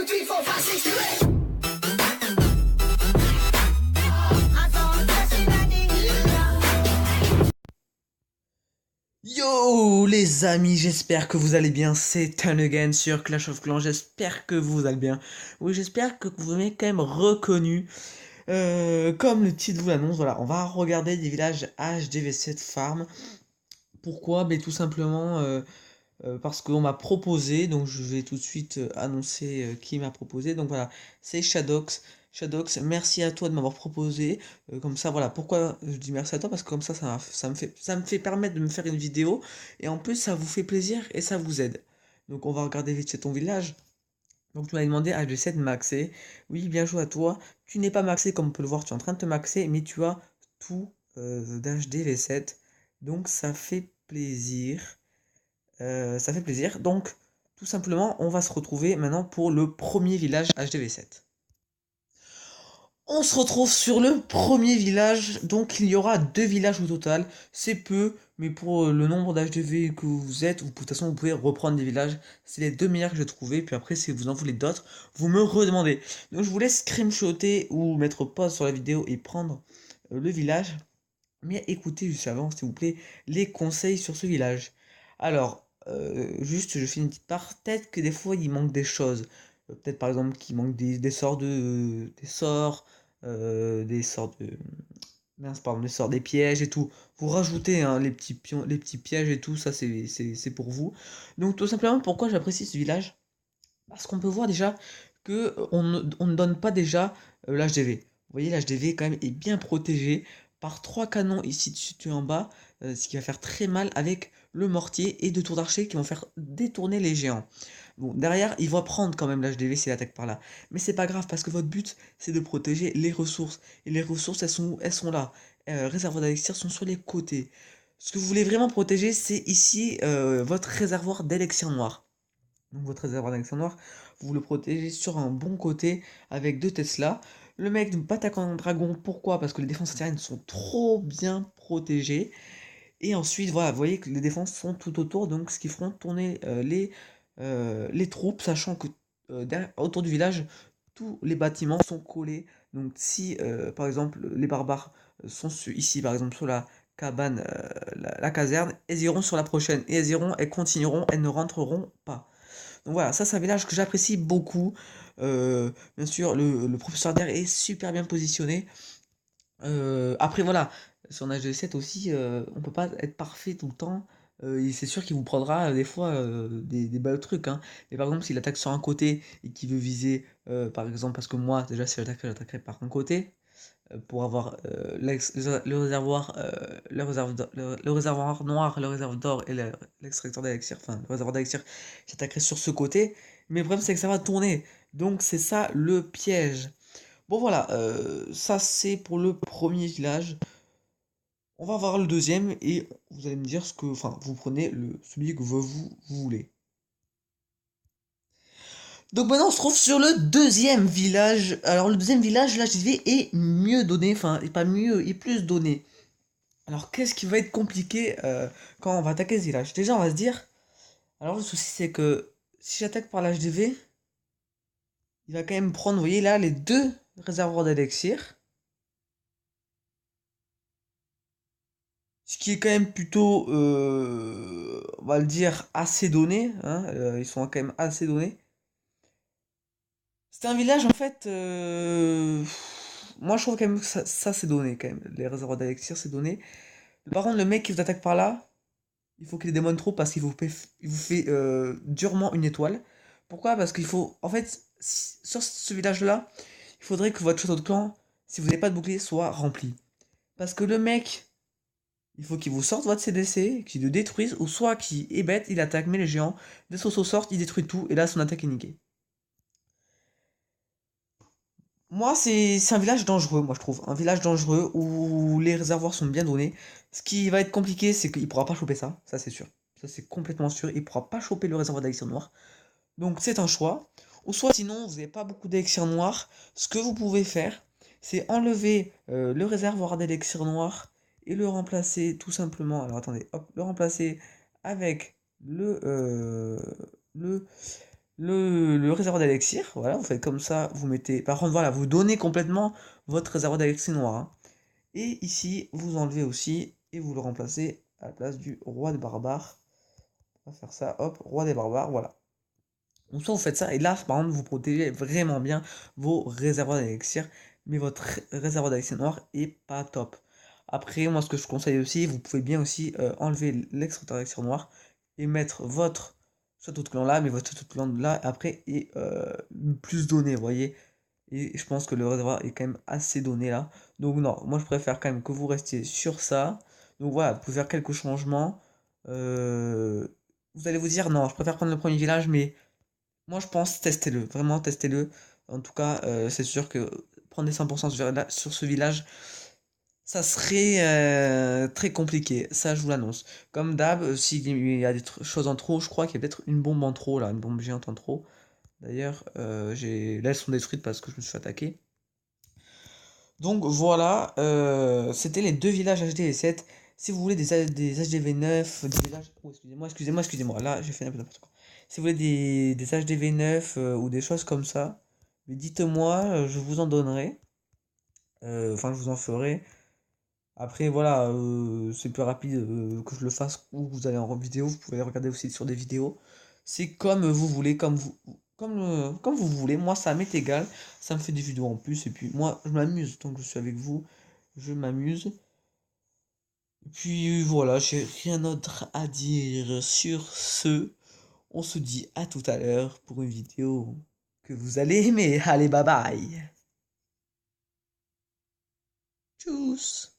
2, 3, 4, 5, 6, 7. Yo les amis, j'espère que vous allez bien, c'est Turn Again sur Clash of Clans, j'espère que vous allez bien. Oui, j'espère que vous m'avez quand même reconnu. Comme le titre vous l'annonce, voilà, on va regarder des villages HDV7 Farm. Pourquoi? Mais tout simplement parce qu'on m'a proposé, donc je vais tout de suite annoncer qui m'a proposé. Donc voilà, c'est Shadox. Shadox, merci à toi de m'avoir proposé. Comme ça, voilà, pourquoi je dis merci à toi? Parce que comme ça me fait permettre de me faire une vidéo. Et en plus, ça vous fait plaisir et ça vous aide. Donc on va regarder vite fait ton village. Donc tu m'as demandé HG7 maxé. Oui, bien joué à toi. Tu n'es pas maxé comme on peut le voir, tu es en train de te maxer, mais tu as tout d'HD V7. Donc ça fait plaisir. Ça fait plaisir. Donc, tout simplement, on va se retrouver maintenant pour le premier village HDV7. On se retrouve sur le premier village. Donc, il y aura deux villages au total. C'est peu, mais pour le nombre d'HDV que vous êtes, de toute façon, vous pouvez reprendre des villages. C'est les deux meilleurs que j'ai trouvés. Puis après, si vous en voulez d'autres, vous me redemandez. Donc, je vous laisse screenshotter ou mettre pause sur la vidéo et prendre le village. Mais écoutez juste avant, s'il vous plaît, les conseils sur ce village. Alors, juste, je fais une petite part. Peut-être que des fois, il manque des choses. Peut-être par exemple qu'il manque des sorts des sorts de, mince, pardon, des sorts des pièges et tout. Vous rajoutez hein, les petits pièges et tout, ça c'est pour vous. Donc tout simplement, pourquoi j'apprécie ce village? Parce qu'on peut voir déjà que on ne donne pas déjà l'HDV. Vous voyez, l'HDV quand même est bien protégé par trois canons ici situés en bas, ce qui va faire très mal avec le mortier et deux tours d'archer qui vont faire détourner les géants. Bon, derrière, il va prendre quand même l'HDV s'il attaque par là. Mais c'est pas grave parce que votre but, c'est de protéger les ressources. Et les ressources, elles sont là. Réservoirs d'élixir sont sur les côtés. Ce que vous voulez vraiment protéger, c'est ici votre réservoir d'élixir noir. Donc votre réservoir d'élixir noir, vous le protégez sur un bon côté avec deux Tesla. Le mec ne pas attaquer en dragon, pourquoi? Parce que les défenses aériennes sont trop bien protégées. Et ensuite, voilà, vous voyez que les défenses sont tout autour, donc ce qui feront tourner les troupes, sachant que autour du village, tous les bâtiments sont collés. Donc si, par exemple, les barbares sont ici, par exemple, sur la cabane, la caserne, elles iront sur la prochaine. Et elles iront, elles continueront, elles ne rentreront pas. Donc voilà, ça c'est un village que j'apprécie beaucoup. Bien sûr, le professeur d'air est super bien positionné. Après voilà, sur un HG7 aussi, on peut pas être parfait tout le temps. Et c'est sûr qu'il vous prendra des fois des balles trucs. Hein. Mais par exemple, s'il attaque sur un côté et qu'il veut viser, par exemple, parce que moi déjà si j'attaquerai par un côté pour avoir le réservoir, le réservoir noir, le réservoir d'or et l'extracteur d'élixir, enfin le réservoir d'élixir, j'attaquerai sur ce côté. Mais le problème c'est que ça va tourner. Donc c'est ça le piège. Bon voilà, ça c'est pour le premier village. On va voir le deuxième et vous allez me dire ce que, enfin, vous prenez celui que vous voulez. Donc maintenant on se trouve sur le deuxième village. Alors le deuxième village, là, j'y vais est mieux donné, enfin, et pas mieux, et plus donné. Alors qu'est-ce qui va être compliqué quand on va attaquer ce village? Déjà on va se dire, alors le souci c'est que si j'attaque par l'HDV, il va quand même prendre, vous voyez là, les deux réservoirs d'élixir. Ce qui est quand même plutôt, on va le dire, assez donné. Hein, ils sont quand même assez donnés. C'est un village, en fait. Moi, je trouve quand même que ça c'est donné, quand même. Les réservoirs d'élixir, c'est donné. Par contre, le mec qui vous attaque par là, il faut qu'il ait des bonnes troupes parce il vous fait durement une étoile. Pourquoi? Parce qu'il faut. En fait, sur ce village-là, il faudrait que votre château de clan, si vous n'avez pas de bouclier, soit rempli. Parce que le mec. Il faut qu'il vous sorte votre CDC, qu'il le détruise, ou soit qu'il est bête, il attaque, mais les géants, des sauceaux sortent, il détruit tout, et là son attaque est niquée. Moi, c'est un village dangereux, moi je trouve. Un village dangereux où les réservoirs sont bien donnés. Ce qui va être compliqué, c'est qu'il pourra pas choper ça c'est sûr. Ça c'est complètement sûr, il pourra pas choper le réservoir d'élixir noir. Donc c'est un choix. Ou soit sinon, vous n'avez pas beaucoup d'élixir noir, ce que vous pouvez faire, c'est enlever le réservoir d'élixir noir et le remplacer tout simplement. Alors attendez, hop, le remplacer avec le le réservoir d'élixir. Voilà, vous faites comme ça, vous mettez. Par contre, voilà, vous donnez complètement votre réservoir d'élixir noir, hein. Et ici, vous enlevez aussi et vous le remplacez à la place du roi des barbares. On va faire ça, hop, roi des barbares, voilà. Donc soit vous faites ça, et là, par contre, vous protégez vraiment bien vos réservoirs d'élixir, mais votre réservoir d'élixir noir est pas top. Après, moi, ce que je conseille aussi, vous pouvez bien aussi enlever l'extracteur d'élixir noir et mettre votre château de clan là, mais votre château de clan là, après, est plus donné, vous voyez. Et je pense que le réservoir est quand même assez donné là. Donc non, moi je préfère quand même que vous restiez sur ça. Donc voilà, vous pouvez faire quelques changements. Euh, Vous allez vous dire, non, je préfère prendre le premier village, mais moi je pense, testez-le, vraiment testez-le. En tout cas, c'est sûr que prendre des 100% sur ce village, ça serait très compliqué, ça je vous l'annonce. Comme d'hab, s'il y a des choses en trop, je crois qu'il y a peut-être une bombe en trop là, une bombe géante en trop. D'ailleurs, là elles sont détruites parce que je me suis fait attaquer. Donc voilà, c'était les deux villages HDV7. Si vous voulez des HDV9, des villages. Oh, excusez-moi, là j'ai fait un peu n'importe quoi. Si vous voulez des HDV9 ou des choses comme ça, mais dites-moi, je vous en donnerai. Enfin, je vous en ferai. Après, voilà, c'est plus rapide que je le fasse ou vous allez en vidéo. Vous pouvez regarder aussi sur des vidéos. C'est comme vous voulez, comme vous voulez. Moi, ça m'est égal. Ça me fait des vidéos en plus. Et puis, moi, je m'amuse. Tant que je suis avec vous, je m'amuse. Et puis, voilà, j'ai rien d'autre à dire sur ce. On se dit à tout à l'heure pour une vidéo que vous allez aimer. Allez, bye bye. Tchuss.